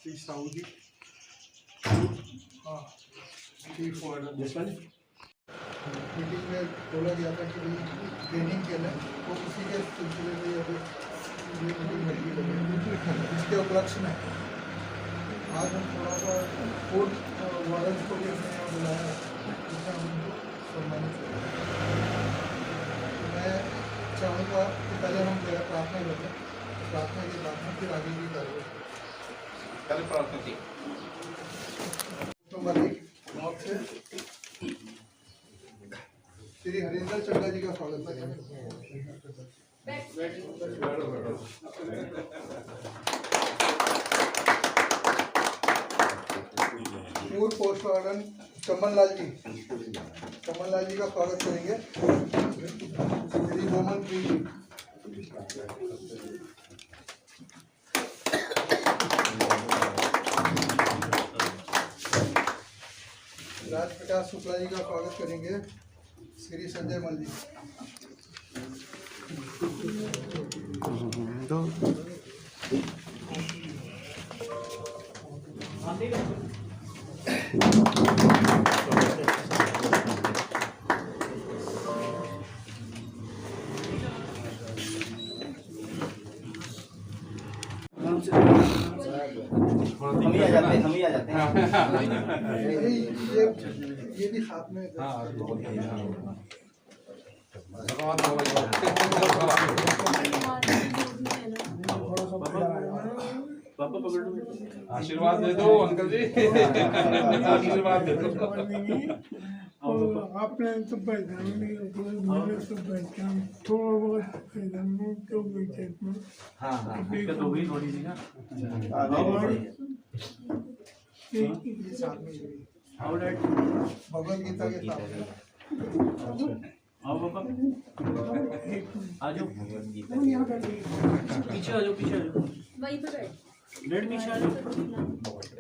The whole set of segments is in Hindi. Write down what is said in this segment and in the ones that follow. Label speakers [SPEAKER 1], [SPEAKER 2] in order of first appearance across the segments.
[SPEAKER 1] श्री साहू जी। हाँ चीफ वार्डन मीटिंग में बोला गया था कि ट्रेनिंग के लिए तो उसी के सिलसिले में ये मीटिंग रखी गई। इसके उपलक्ष्य में आज हम थोड़ा सा फूड वार्डन को भी हमने यहाँ बुलाया है, जिसमें हम उनको सम्मानित करें। मैं चाहूँगा कि पहले हम जरा प्रार्थना करें, प्रार्थना के बाद में फिर आगे की कार्रवाई प्रार्थना की। से श्री हरिंदर चड्डा जी का स्वागत करेंगे। पूर्व पोस्ट वार्डन चमन लाल जी का स्वागत करेंगे। श्री बोमन जी राज प्रकाश शुक्ला जी का स्वागत करेंगे। श्री संजय मल जी
[SPEAKER 2] हम ही आ जाते हैं।
[SPEAKER 1] ये भी साथ में
[SPEAKER 3] आशीर्वाद दे दो अंकल जी। आशीर्वाद दे दो।
[SPEAKER 4] आपने तो पहचान मैंने तो पहचान थोड़ा बहुत पहचान तो में
[SPEAKER 2] हाँ दिक्कत हो गई थोड़ी सी ना।
[SPEAKER 1] भगवद गीता के साथ
[SPEAKER 2] आओ पापा आ जाओ। पीछे आ जाओ
[SPEAKER 5] वहीं पे बैठ
[SPEAKER 2] बैठ पीछे आ जाओ।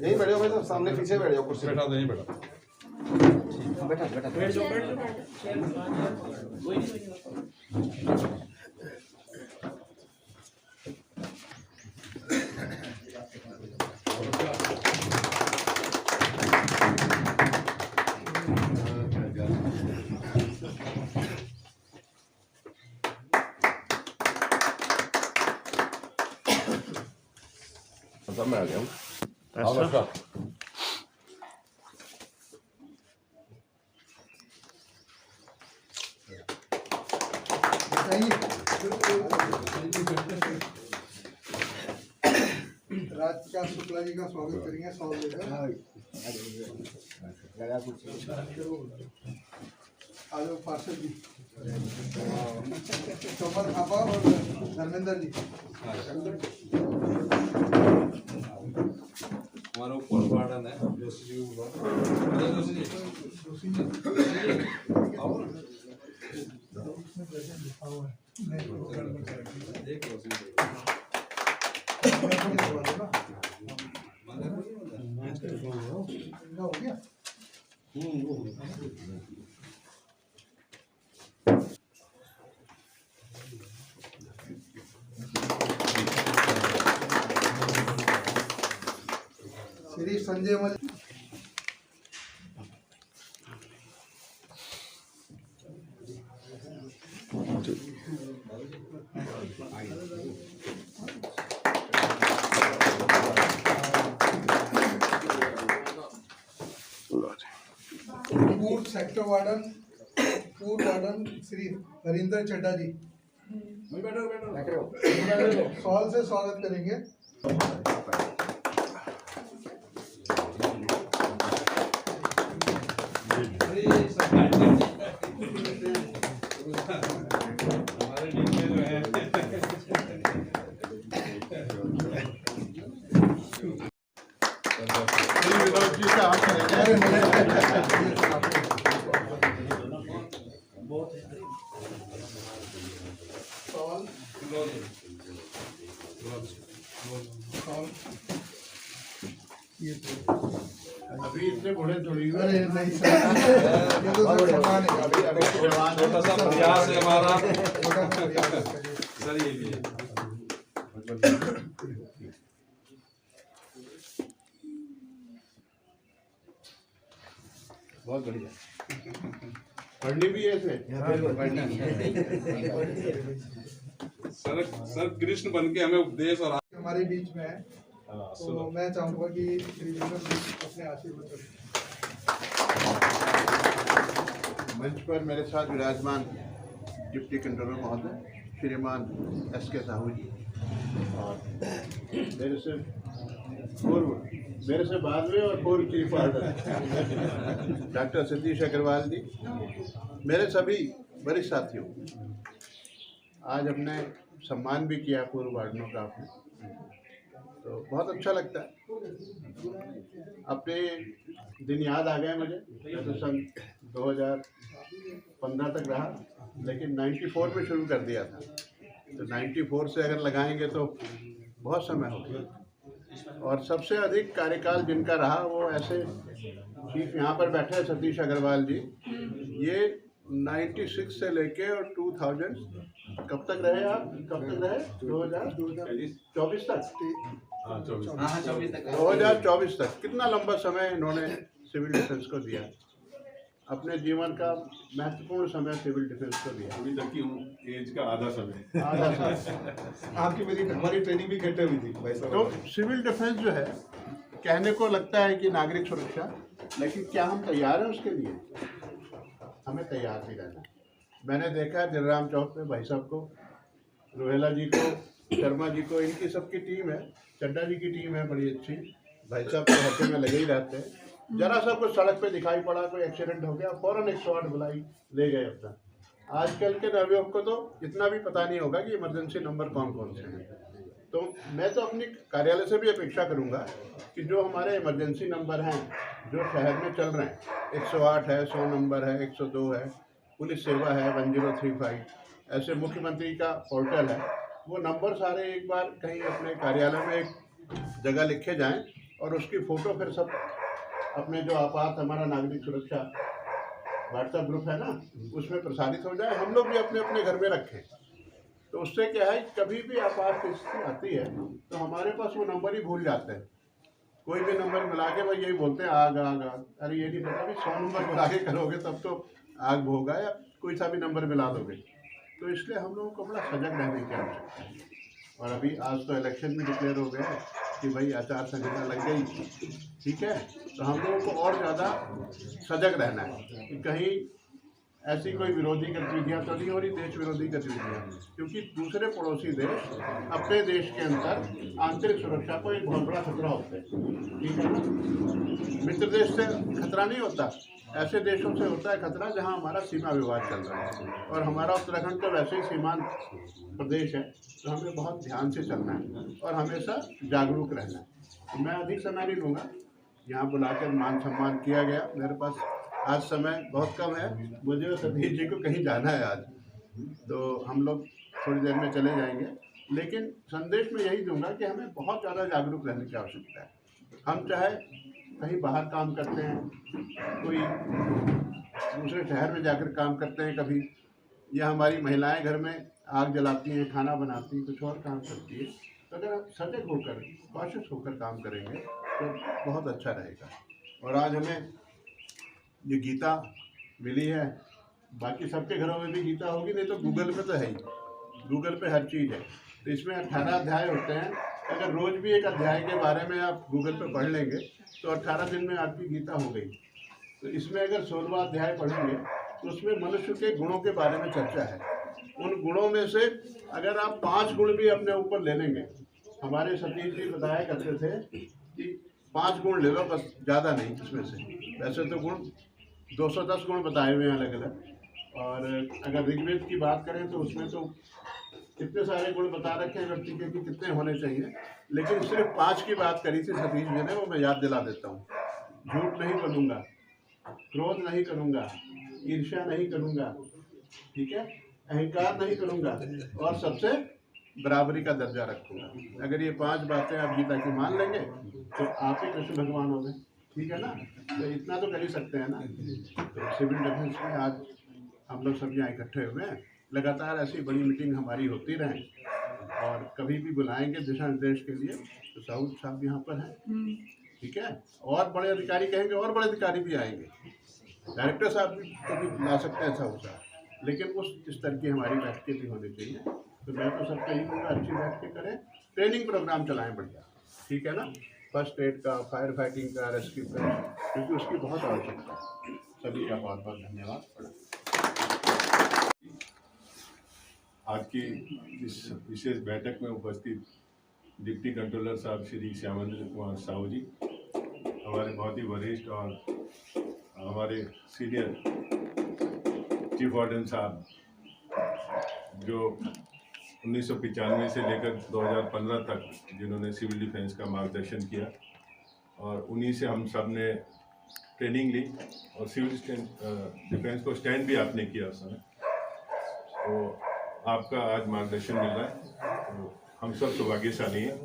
[SPEAKER 6] यहीं बैठे हो भाई साहब, सामने पीछे बैठ जाओ, कुर्सी
[SPEAKER 3] बैठा दो, नहीं बैठा।
[SPEAKER 2] बैठ जाओ कोई नहीं।
[SPEAKER 6] सब मैं आ गया हूँ।
[SPEAKER 1] राज प्रकाश शुक्ला जी का स्वागत करेंगे। सौ लेकर आज पार्षद जी चौपर खापा और धर्मेंद्र जी
[SPEAKER 3] हमारा ऊपर वार्डन है
[SPEAKER 1] हो गया। श्री संजय मल पूर्व वार्डन श्री हरिंदर चड्डा जी सॉल से स्वागत करेंगे।
[SPEAKER 3] हमारे टीम में जो है
[SPEAKER 4] अभी इतने बड़े थोड़ी
[SPEAKER 1] अरे नहीं सर, ये तो सर सम्मान है।
[SPEAKER 3] छोटा सा प्रयास है हमारा।
[SPEAKER 1] छोटा सा प्रयास है।
[SPEAKER 3] सर ये भी है।
[SPEAKER 6] बहुत बढ़िया। पढ़नी भी है इसे।
[SPEAKER 3] सर कृष्ण बन के हमें उपदेश और
[SPEAKER 1] हमारे बीच में है, तो मैं चाहूँगा कि श्रीजीवन जी अपने आशीर्वाद करें।
[SPEAKER 6] मंच पर मेरे साथ विराजमान डिप्टी कंट्रोलर महोदय श्रीमान SK साहू जी और मेरे से बाद में और पूर्व chief order doctor Satish Agarwal ji, मेरे सभी वरिष्ठ साथियों, आज हमने सम्मान भी किया पूर्व वार्डनों का आपने, तो बहुत अच्छा लगता है। अपने दिन याद आ गए मुझे। मैं तो सन 2015 तक रहा, लेकिन 94 में शुरू कर दिया था, तो 94 से अगर लगाएंगे तो बहुत समय हो गया। और सबसे अधिक कार्यकाल जिनका रहा वो ऐसे चीफ यहाँ पर बैठे हैं सतीश अग्रवाल जी, ये 96 से लेके और 2000 कब तक रहे आप? कब तक रहे? 2024 तक। 2024 तक। कितना लंबा समय इन्होंने सिविल डिफेंस को दिया। अपने जीवन का महत्वपूर्ण समय सिविल डिफेंस को दिया।
[SPEAKER 3] अभी तक की एज का आधा समय।
[SPEAKER 6] आपकी मेरी हमारी ट्रेनिंग भी इकट्ठे हुई थी भाई साहब। तो सिविल डिफेंस जो है, कहने को लगता है कि नागरिक सुरक्षा, लेकिन क्या हम तैयार हैं उसके लिए? हमें तैयार नहीं रहना। मैंने देखा है दिलराम चौक में भाई साहब को, रोहेला जी को, शर्मा जी को, इनकी सबकी टीम है, चड्डा जी की टीम है बड़ी अच्छी। भाई साहब तो हफ्ते में लगे ही रहते हैं। जरा सा कुछ सड़क पे दिखाई पड़ा, कोई एक्सीडेंट हो गया, फौरन 108 बुलाई, ले गए अपना। आजकल के नवयुवक को तो इतना भी पता नहीं होगा कि इमरजेंसी नंबर कौन कौन से हैं। तो मैं तो अपनी कार्यालय से भी अपेक्षा करूंगा कि जो हमारे इमरजेंसी नंबर हैं जो शहर में चल रहे हैं, 108 है, 100 नंबर है, 102 है, पुलिस सेवा है, 1035, ऐसे मुख्यमंत्री का पोर्टल है, वो नंबर सारे एक बार कहीं अपने कार्यालय में एक जगह लिखे जाएं और उसकी फ़ोटो फिर सब अपने जो आपात हमारा नागरिक सुरक्षा व्हाट्सएप ग्रुप है ना, उसमें प्रसारित हो जाए। हम लोग भी अपने अपने घर में रखें, तो उससे क्या है, कभी भी आपात स्थिति आती है तो हमारे पास वो नंबर ही भूल जाते हैं। कोई भी नंबर मिला के भाई यही बोलते हैं आग आग आग। अरे ये नहीं पता भी 100 नंबर मिला के करोगे तब तो आग होगा, या कोई सा भी नंबर मिला दोगे। तो इसलिए हम लोगों को बड़ा सजग रहने की आवश्यकता है। और अभी आज तो इलेक्शन भी डिक्लेयर हो गया है कि भाई आचार संहिता लग गई, ठीक है, तो हम लोगों को और ज़्यादा सजग रहना है कि कहीं ऐसी कोई विरोधी गतिविधियाँ तो नहीं हो रही, देश विरोधी गतिविधियाँ, क्योंकि दूसरे पड़ोसी देश अपने देश के अंदर आंतरिक सुरक्षा को एक बहुत बड़ा खतरा होता है, ठीक है ना। मित्र देश से खतरा नहीं होता, ऐसे देशों से होता है खतरा जहाँ हमारा सीमा विवाद चल रहा है। और हमारा उत्तराखंड तो वैसे ही सीमांत प्रदेश है, तो हमें बहुत ध्यान से चलना है और हमेशा जागरूक रहना है। मैं अधिक समय नहीं लूँगा, यहाँ बुलाकर मान सम्मान किया गया। मेरे पास आज समय बहुत कम है, मुझे और सतीश जी को कहीं जाना है आज, तो हम लोग थोड़ी देर में चले जाएंगे। लेकिन संदेश में यही दूंगा कि हमें बहुत ज़्यादा जागरूक रहने की आवश्यकता है। हम चाहे कहीं बाहर काम करते हैं, कोई दूसरे शहर में जाकर काम करते हैं कभी, या हमारी महिलाएं घर में आग जलाती हैं, खाना बनाती हैं, कुछ और काम करती है, तो अगर हम सजग होकर कॉशियस होकर काम करेंगे तो बहुत अच्छा रहेगा। और आज हमें ये गीता मिली है, बाकी सबके घरों में भी गीता होगी, नहीं तो गूगल पे तो है ही, गूगल पे हर चीज़ है। तो इसमें 18 अध्याय होते हैं। अगर रोज़ भी एक अध्याय के बारे में आप गूगल पे पढ़ लेंगे तो 18 दिन में आपकी गीता हो गई। तो इसमें अगर 16वां अध्याय पढ़ेंगे तो उसमें मनुष्य के गुणों के बारे में चर्चा है। उन गुणों में से अगर आप 5 गुण भी अपने ऊपर ले लेंगे, हमारे सतीश जी बताया करते थे कि 5 गुण ले लो बस, ज़्यादा नहीं इसमें से। वैसे तो गुण 210 गुण बताए हुए हैं अलग अलग, और अगर ऋग्वेद की बात करें तो उसमें तो कितने सारे गुण बता रखे हैं व्यक्ति के कि कितने होने चाहिए, लेकिन सिर्फ 5 की बात करी थी सतीश जी ने, वो मैं याद दिला देता हूँ। झूठ नहीं बोलूँगा, क्रोध नहीं करूँगा, ईर्ष्या नहीं करूँगा, ठीक है, अहंकार नहीं करूँगा, और सबसे बराबरी का दर्जा रखूँगा। अगर ये 5 बातें आप गीता की मान लेंगे तो आप ही कृष्ण भगवान हो गए, ठीक है ना। तो इतना तो कर ही सकते हैं ना। तो सिविल डिफेंस में आज हम लोग सब यहाँ इकट्ठे हुए हैं। लगातार ऐसी बड़ी मीटिंग हमारी होती रहे, और कभी भी बुलाएंगे दिशा निर्देश के लिए तो साहू साहब यहाँ पर हैं, ठीक है। और बड़े अधिकारी कहेंगे और बड़े अधिकारी भी आएंगे, डायरेक्टर साहब भी कभी ला सकते हैं, ऐसा होता है, लेकिन उस स्तर की हमारी बैठकें भी होनी चाहिए। तो मैं तो सबका यही कहूँगा, अच्छी बैठकें करें, ट्रेनिंग प्रोग्राम चलाएं बढ़िया, ठीक है ना, फर्स्ट एड का, फायर फाइटिंग का, रेस्क्यू का, क्योंकि उसकी बहुत आवश्यकता है। सभी का बहुत बहुत धन्यवाद।
[SPEAKER 7] आज की इस विशेष बैठक में उपस्थित डिप्टी कंट्रोलर साहब श्री श्यामेंद्र कुमार साहू जी, हमारे बहुत ही वरिष्ठ और हमारे सीनियर चीफ वार्डन साहब, जो 1995 से लेकर 2015 तक जिन्होंने सिविल डिफेंस का मार्गदर्शन किया, और उन्हीं से हम सब ने ट्रेनिंग ली और सिविल डिफेंस को स्टैंड भी आपने किया उस समय। तो आपका आज मार्गदर्शन मिल रहा है, तो हम सब सौभाग्यशाली हैं।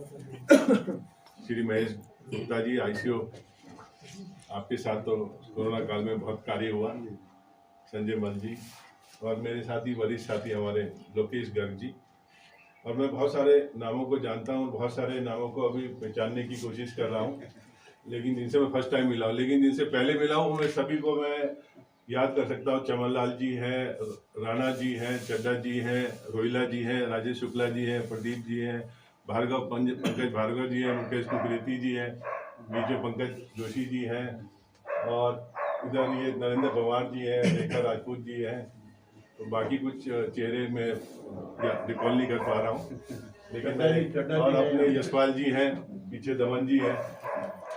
[SPEAKER 7] श्री महेश गुप्ता जी ICO, आपके साथ तो कोरोना काल में बहुत कार्य हुआ। संजय मल जी और मेरे साथी वरिष्ठ साथी हमारे लोकेश गर्ग जी, और मैं बहुत सारे नामों को जानता हूँ, बहुत सारे नामों को अभी पहचानने की कोशिश कर रहा हूँ, लेकिन जिनसे मैं फर्स्ट टाइम मिला हूँ, लेकिन जिनसे पहले मिला हूँ मैं सभी को मैं याद कर सकता हूँ। चमन लाल जी हैं, राणा जी हैं, चड्डा जी हैं, रोहिला जी हैं, राजेश शुक्ला जी हैं, प्रदीप जी हैं, पंकज भार्गव जी हैं, मुकेश कुकरेती जी हैं, विजय पंकज जोशी जी हैं, और इधर ये नरेंद्र पवार जी हैं, रेखा राजपूत जी हैं। तो बाकी कुछ चेहरे में रिकॉल नहीं कर पा रहा हूँ, लेकिन और अपने यशपाल जी हैं, पीछे दमन जी हैं।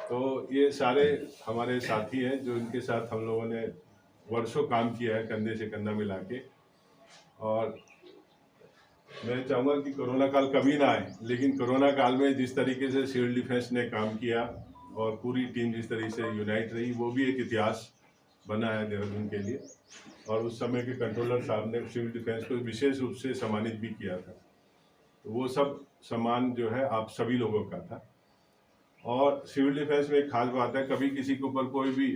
[SPEAKER 7] तो ये सारे हमारे साथी हैं जो इनके साथ हम लोगों ने वर्षों काम किया है, कंधे से कंधा मिला के। और मैं चाहूँगा कि कोरोना काल कभी ना आए, लेकिन कोरोना काल में जिस तरीके से सिविल डिफेंस ने काम किया और पूरी टीम जिस तरीके से यूनाइट रही, वो भी एक इतिहास बना है देहरादून के लिए। और उस समय के कंट्रोलर साहब ने सिविल डिफेंस को विशेष रूप से सम्मानित भी किया था। तो वो सब सम्मान जो है आप सभी लोगों का था। और सिविल डिफेंस में एक खास बात है, कभी किसी के ऊपर कोई भी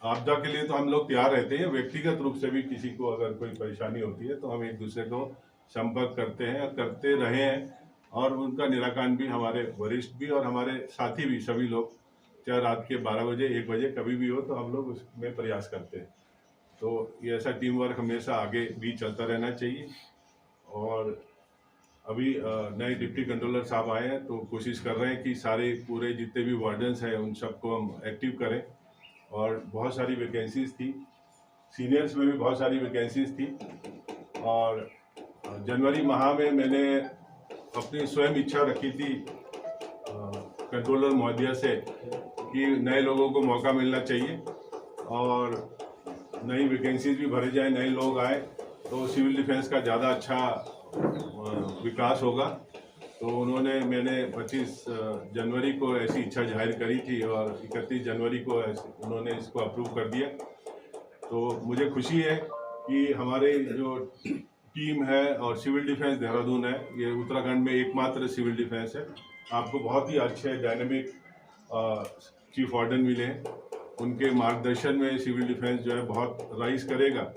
[SPEAKER 7] आपदा के लिए तो हम लोग तैयार रहते हैं, व्यक्तिगत रूप से भी किसी को अगर कोई परेशानी होती है तो हम एक दूसरे को संपर्क करते हैं, करते रहे हैं, और उनका निराकरण भी हमारे वरिष्ठ भी और हमारे साथी भी सभी लोग, चाहे रात के 12 बजे 1 बजे कभी भी हो, तो हम लोग उसमें प्रयास करते हैं। तो ये ऐसा टीम वर्क हमेशा आगे भी चलता रहना चाहिए। और अभी नए डिप्टी कंट्रोलर साहब आए हैं, तो कोशिश कर रहे हैं कि सारे पूरे जितने भी वार्डन्स हैं उन सबको हम एक्टिव करें। और बहुत सारी वैकेंसीज थी, सीनियर्स में भी बहुत सारी वैकेंसीज थी। और जनवरी माह में मैंने अपनी स्वयं इच्छा रखी थी कंट्रोलर महोदया से कि नए लोगों को मौका मिलना चाहिए और नई वैकेंसीज भी भरे जाए, नए लोग आए तो सिविल डिफेंस का ज़्यादा अच्छा विकास होगा। तो मैंने 25 जनवरी को ऐसी इच्छा जाहिर करी थी और 31 जनवरी को उन्होंने इसको अप्रूव कर दिया। तो मुझे खुशी है कि हमारे जो टीम है और सिविल डिफेंस देहरादून है, ये उत्तराखंड में एकमात्र सिविल डिफेंस है। आपको बहुत ही अच्छे डायनेमिक चीफ वार्डन मिले हैं, उनके मार्गदर्शन में सिविल डिफेंस जो है बहुत राइज करेगा।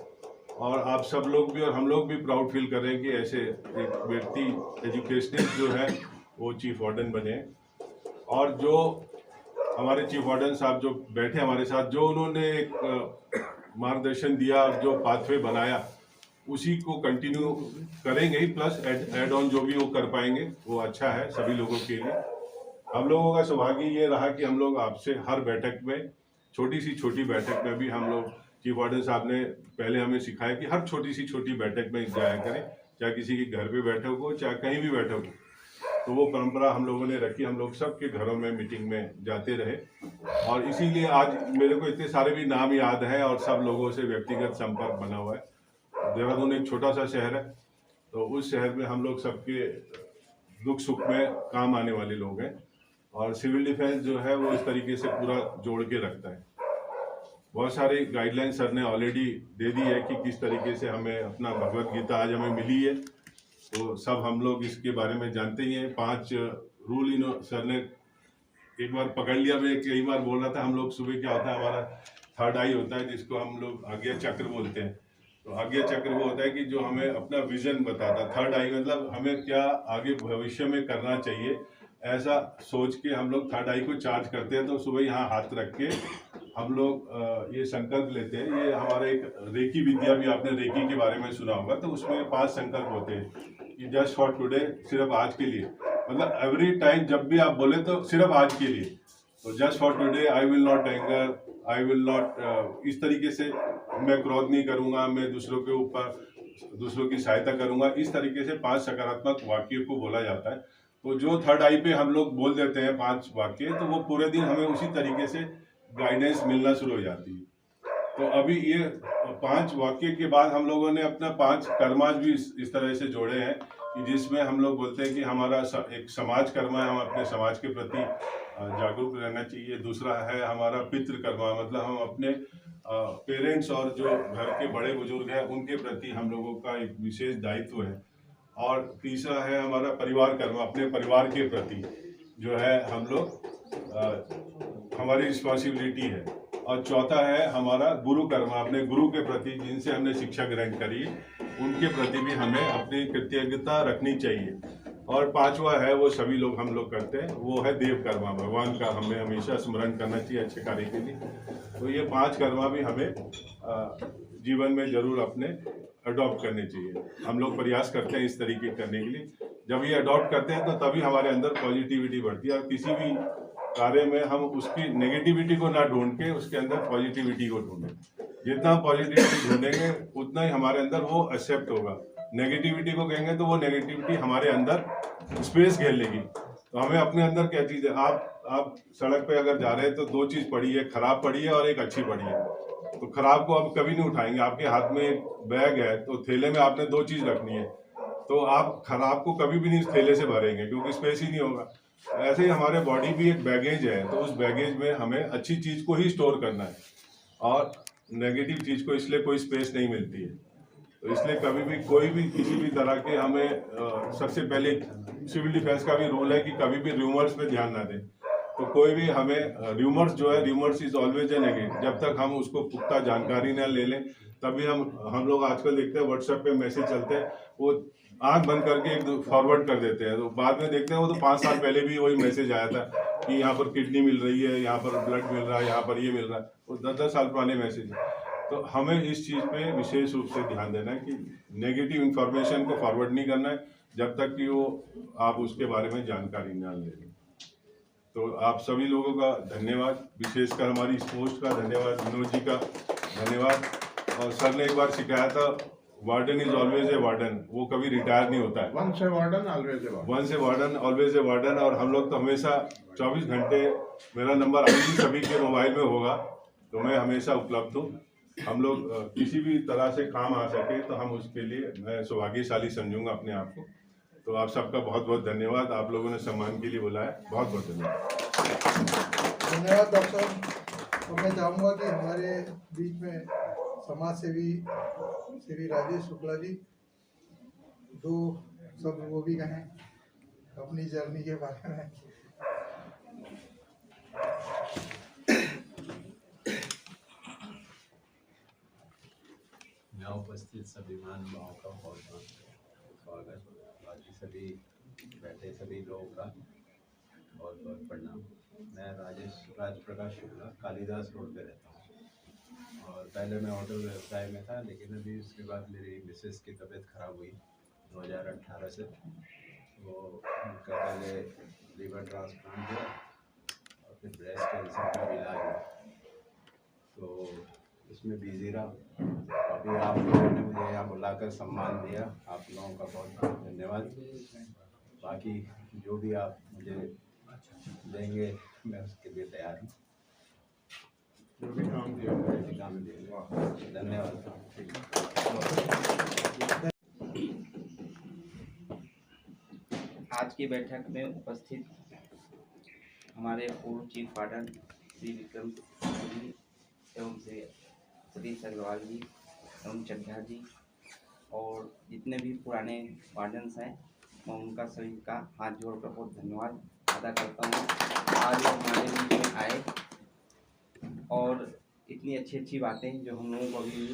[SPEAKER 7] और आप सब लोग भी और हम लोग भी प्राउड फील कर रहे हैं कि ऐसे एक व्यक्ति एजुकेशनिस्ट जो है वो चीफ वार्डन बने। और जो हमारे चीफ वार्डन साहब जो बैठे हमारे साथ, जो उन्होंने एक मार्गदर्शन दिया, जो पाथवे बनाया, उसी को कंटिन्यू करेंगे, प्लस एड ऑन जो भी वो कर पाएंगे वो अच्छा है सभी लोगों के लिए। हम लोगों का सौभाग्य ये रहा कि हम लोग आपसे हर बैठक में, छोटी सी छोटी बैठक में भी हम लोग, चीफ वार्डन साहब ने पहले हमें सिखाया कि हर छोटी सी छोटी बैठक में जाया करें, चाहे किसी के घर पे बैठक हो, चाहे कहीं भी बैठक हो। तो वो परंपरा हम लोगों ने रखी, हम लोग सबके घरों में मीटिंग में जाते रहे। और इसीलिए आज मेरे को इतने सारे भी नाम याद हैं और सब लोगों से व्यक्तिगत संपर्क बना हुआ है। देहरादून एक छोटा सा शहर है, तो उस शहर में हम लोग सबके दुख सुख में काम आने वाले लोग हैं। और सिविल डिफेंस जो है वो इस तरीके से पूरा जोड़ के रखता है। बहुत सारी गाइडलाइन सर ने ऑलरेडी दे दी है कि किस तरीके से हमें अपना भगवत गीता आज हमें मिली है, तो सब हम लोग इसके बारे में जानते ही हैं। 5 रूल सर ने एक बार पकड़ लिया। मैं कई बार बोल रहा था, हम लोग सुबह क्या होता है, हमारा थर्ड आई होता है जिसको हम लोग आज्ञा चक्र बोलते हैं। तो आज्ञा चक्र वो होता है कि जो हमें अपना विजन बताता है। थर्ड आई मतलब हमें क्या आगे भविष्य में करना चाहिए, ऐसा सोच के हम लोग थर्ड आई को चार्ज करते हैं। तो सुबह यहाँ हाथ रख के हम लोग ये संकल्प लेते हैं। ये हमारा एक रेकी विद्या भी, आपने रेकी के बारे में सुना होगा, तो उसमें 5 संकल्प होते हैं कि जस्ट फॉर टुडे, सिर्फ आज के लिए, मतलब एवरी टाइम जब भी आप बोले तो सिर्फ आज के लिए। तो just for today I will not anger, I will not, इस तरीके से मैं क्रोध नहीं करूँगा, मैं दूसरों के ऊपर दूसरों की सहायता करूँगा, इस तरीके से 5 सकारात्मक वाक्यों को बोला जाता है। तो जो थर्ड आई पे हम लोग बोल देते हैं 5 वाक्य, तो वो पूरे दिन हमें उसी तरीके से गाइडेंस मिलना शुरू हो जाती है। तो अभी ये 5 वाक्य के बाद हम लोगों ने अपना 5 कर्माज भी इस तरह से जोड़े हैं कि जिसमें हम लोग बोलते हैं कि हमारा एक समाज कर्मा है, हम अपने समाज के प्रति जागरूक रहना चाहिए। दूसरा है हमारा पितृ कर्मा, मतलब हम अपने पेरेंट्स और जो घर के बड़े बुजुर्ग हैं उनके प्रति हम लोगों का एक विशेष दायित्व है। और तीसरा है हमारा परिवार कर्मा, अपने परिवार के प्रति जो है हम लोग हमारी रिस्पॉन्सिबिलिटी है। और चौथा है हमारा गुरु कर्मा, अपने गुरु के प्रति जिनसे हमने शिक्षा ग्रहण करी है उनके प्रति भी हमें अपनी कृतज्ञता रखनी चाहिए। और 5वां है वो सभी लोग हम लोग करते हैं, वो है देव कर्मा, भगवान का हमें हमेशा स्मरण करना चाहिए अच्छे कार्य के लिए। तो ये 5 कर्मा भी हमें जीवन में जरूर अपने अडॉप्ट करने चाहिए। हम लोग प्रयास करते हैं इस तरीके करने के लिए। जब ये अडॉप्ट करते हैं तो तभी हमारे अंदर पॉजिटिविटी बढ़ती है। और किसी भी कार्य में हम उसकी नेगेटिविटी को ना ढूंढ के उसके अंदर पॉजिटिविटी को ढूंढें। जितना पॉजिटिविटी ढूंढेंगे उतना ही हमारे अंदर वो एक्सेप्ट होगा। नेगेटिविटी को कहेंगे तो वो नेगेटिविटी हमारे अंदर स्पेस घेर लेगी। तो हमें अपने अंदर क्या चीज़ है, आप सड़क पे अगर जा रहे हैं तो 2 चीज़ पड़ी है, खराब पड़ी है और एक अच्छी पड़ी है। तो खराब को आप कभी नहीं उठाएंगे। आपके हाथ में एक बैग है तो थैले में आपने 2 चीज़ रखनी है, तो आप खराब को कभी भी नहीं इस थैले से भरेंगे क्योंकि स्पेस ही नहीं होगा। ऐसे ही हमारे बॉडी भी एक बैगेज है, तो उस बैगेज में हमें अच्छी चीज़ को ही स्टोर करना है और नेगेटिव चीज़ को इसलिए कोई स्पेस नहीं मिलती है। तो इसलिए कभी भी कोई भी किसी भी तरह के हमें सबसे पहले सिविल डिफेंस का भी रूल है कि कभी भी र्यूमर्स पे ध्यान ना दें। तो कोई भी हमें र्यूमर्स जो है, rumours is always A negative. जब तक हम उसको पुख्ता जानकारी ना ले लें तभी हम लोग आजकल देखते हैं व्हाट्सएप पे मैसेज चलते हैं, वो आंख बंद करके एक फॉरवर्ड कर देते हैं, तो बाद में देखते हैं वो तो 5 साल पहले भी वही मैसेज आया था कि यहाँ पर किडनी मिल रही है, यहाँ पर ब्लड मिल रहा है, यहाँ पर ये मिल रहा है, वो 10-10 साल पुराने मैसेज है। तो हमें इस चीज़ पे विशेष रूप से ध्यान देना है कि नेगेटिव इन्फॉर्मेशन को फॉरवर्ड नहीं करना है जब तक कि वो आप उसके बारे में जानकारी ना ले लें। तो आप सभी लोगों का धन्यवाद, विशेषकर हमारी इस पोस्ट का धन्यवाद, विनोद जी का धन्यवाद। और सर ने एक बार सिखाया था, warden is always a warden, वो कभी रिटायर नहीं होता है।
[SPEAKER 6] Once a warden always a warden,
[SPEAKER 7] once a warden always a warden. और हम लोग तो हमेशा 24 घंटे, मेरा नंबर अभी भी सभी के मोबाइल में होगा, तो मैं हमेशा उपलब्ध हूँ। हम लोग किसी भी तरह से काम आ सके तो हम उसके लिए मैं सौभाग्यशाली समझूंगा अपने आप को। तो आप सबका बहुत बहुत धन्यवाद, आप लोगों ने सम्मान के लिए बुलाया, बहुत बहुत धन्यवाद।
[SPEAKER 1] धन्यवाद डॉक्टर साहब। और मैं चाहूँगा कि हमारे बीच में समाज सेवी श्री राजेश शुक्ला जी 2 शब्द वो भी कहें अपनी जर्नी के बारे में।
[SPEAKER 8] यहाँ उपस्थित सभी महानुभावों का बहुत बहुत स्वागत, बाकी सभी बैठे सभी लोगों का बहुत बहुत प्रणाम। मैं राज प्रकाश शुक्ला, कालीदास रोड पे रहता हूँ और पहले मैं ऑटो व्यवसाय में था, लेकिन अभी उसके बाद मेरी मिसेस की तबीयत खराब हुई 2018 से। वो उनका पहले लीवर ट्रांसप्लांट हुआ और फिर ब्रेस्ट कैंसर का इलाज हुआ, तो इसमें बिजी रहा। अभी आप लोगों ने मुझे यहाँ बुलाकर सम्मान दिया, आप लोगों का बहुत बहुत धन्यवाद। बाकी जो भी आप मुझे देंगे मैं उसके लिए तैयार हूँ,
[SPEAKER 6] जो भी काम दिया
[SPEAKER 8] काम देंगे। धन्यवाद।
[SPEAKER 9] आज की बैठक में उपस्थित हमारे पूर्व चीफ वार्डन श्री विक्रम जी एवं श्री अग्रवाल जी एवं चड्ढा जी और जितने भी पुराने वार्डन्स हैं, मैं उनका सभी का हाथ जोड़कर बहुत धन्यवाद अदा करता हूँ। आज वो हमारे बीच में आए और इतनी अच्छी अच्छी बातें जो हम लोगों को अभी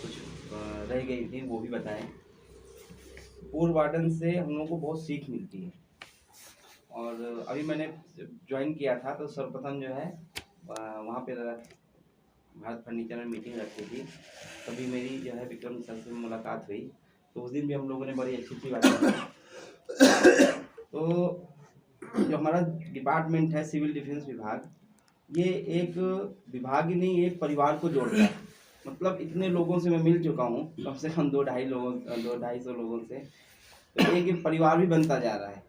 [SPEAKER 9] कुछ रह गई थी वो भी बताएं। पूर्व वार्डन से हम लोगों को बहुत सीख मिलती है। और अभी मैंने ज्वाइन किया था तो सर्वप्रथम जो है वहाँ पे भारत फर्नीचर में मीटिंग रखी थी, तभी मेरी जो है विक्रम सर से मुलाकात हुई। तो उस दिन भी हम लोगों ने बड़ी अच्छी बात की। तो जो हमारा डिपार्टमेंट है सिविल डिफेंस विभाग, ये एक विभाग ही नहीं, एक परिवार को जोड़ता है। मतलब इतने लोगों से मैं मिल चुका हूँ, कम से कम 2-250 लोगों से, तो एक परिवार भी बनता जा रहा है।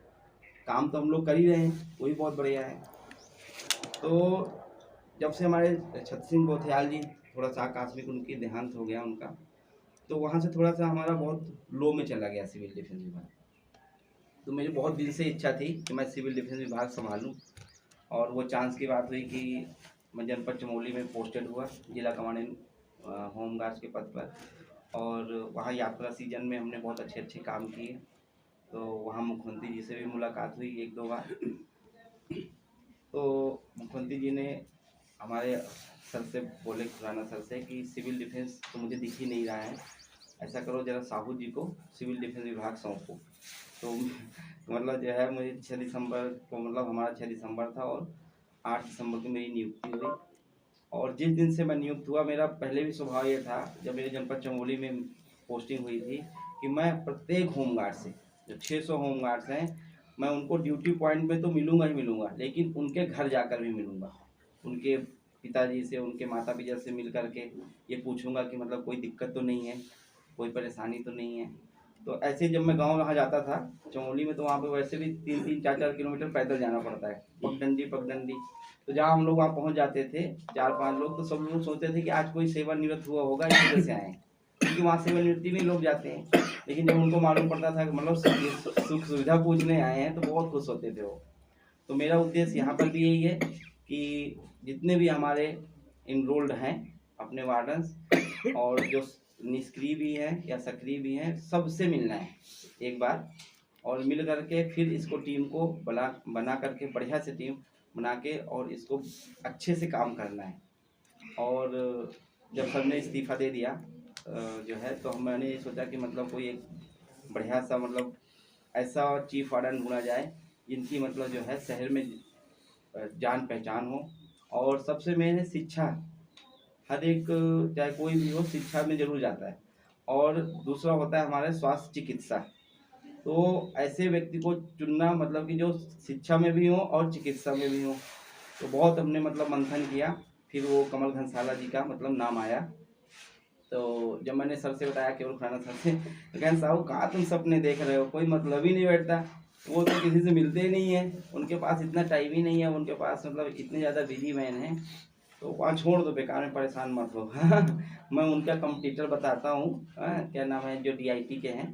[SPEAKER 9] काम तो हम लोग कर ही रहे हैं, वही बहुत बढ़िया है। तो जब से हमारे छत्र सिंह गोथियाल जी थोड़ा सा आकस्मिक उनकी देहांत हो गया उनका, तो वहाँ से थोड़ा सा हमारा बहुत लो में चला गया सिविल डिफेंस विभाग। तो मेरी बहुत दिल से इच्छा थी कि मैं सिविल डिफेंस विभाग संभालूं, और वो चांस की बात हुई कि मैं जनपद चमोली में पोस्टेड हुआ जिला कमांडेंट होम गार्ड्स के पद पर। और वहाँ यात्रा सीजन में हमने बहुत अच्छे काम किए। तो वहाँ मुख्यमंत्री जी से भी मुलाकात हुई 1-2 बार। तो मुख्यमंत्री जी ने हमारे सर से बोले, खुराना सर से, कि सिविल डिफेंस तो मुझे दिख ही नहीं रहा है, ऐसा करो जरा साहू जी को सिविल डिफेंस विभाग सौंपो। तो मतलब जो है मुझे 6 दिसंबर को, मतलब हमारा 6 दिसंबर था और 8 दिसंबर को मेरी नियुक्ति हुई। और जिस दिन से मैं नियुक्त हुआ, मेरा पहले भी स्वभाव ये था, जब मेरे जनपद चमोली में पोस्टिंग हुई थी, कि मैं प्रत्येक होमगार्ड से, जो 600 होमगार्ड्स हैं, मैं उनको ड्यूटी पॉइंट में तो मिलूंगा ही मिलूंगा, लेकिन उनके घर जाकर भी मिलूंगा। उनके पिताजी से, उनके माता पिता से मिल करके ये पूछूंगा कि मतलब कोई दिक्कत तो नहीं है, कोई परेशानी तो नहीं है। तो ऐसे जब मैं गांव वहाँ जाता था चमोली में, तो वहाँ पे वैसे भी 3-3, 4-4 किलोमीटर पैदल जाना पड़ता है, पगडंडी। तो जहाँ हम लोग वहाँ पहुँच जाते थे 4-5 लोग, तो सब लोग सोचते थे कि आज कोई सेवानिवृत्त हुआ होगा, इस वजह से आए, क्योंकि वहाँ सेवानिवृत्ति में लोग जाते हैं। लेकिन जब उनको मालूम पड़ता था कि मतलब सुख सुविधा पूछने आए हैं, तो बहुत खुश होते थे वो। तो मेरा उद्देश्य यहाँ पर भी यही है कि जितने भी हमारे इनरोल्ड हैं अपने वार्डन्स, और जो निष्क्रिय भी हैं या सक्रिय भी हैं, सबसे मिलना है एक बार, और मिल करके फिर इसको टीम को बना करके बढ़िया से टीम बना के और इसको अच्छे से काम करना है। और जब सबने इस्तीफ़ा दे दिया जो है, तो मैंने सोचा कि मतलब कोई एक बढ़िया सा, मतलब ऐसा चीफ वार्डन ढूंढा जाए जिनकी मतलब जो है शहर में जान पहचान हो। और सबसे मेन है शिक्षा, हर एक चाहे कोई भी हो शिक्षा में जरूर जाता है। और दूसरा होता है हमारे स्वास्थ्य चिकित्सा। तो ऐसे व्यक्ति को चुनना, मतलब कि जो शिक्षा में भी हो और चिकित्सा में भी हो। तो बहुत हमने मतलब मंथन किया, फिर वो कमल घनसाला जी का मतलब नाम आया। तो जब मैंने सर से बताया, केवल खुराना सर से, तो कहें साहब कहाँ तुम सपने देख रहे हो, कोई मतलब ही नहीं बैठता, वो तो किसी से मिलते ही नहीं है, उनके पास इतना टाइम ही नहीं है, उनके पास मतलब इतने ज़्यादा बिजी मैन हैं, तो वहाँ छोड़ दो, बेकार में परेशान मत हो। मैं उनका कंपटीटर बताता हूँ, क्या नाम है, जो DIT के हैं,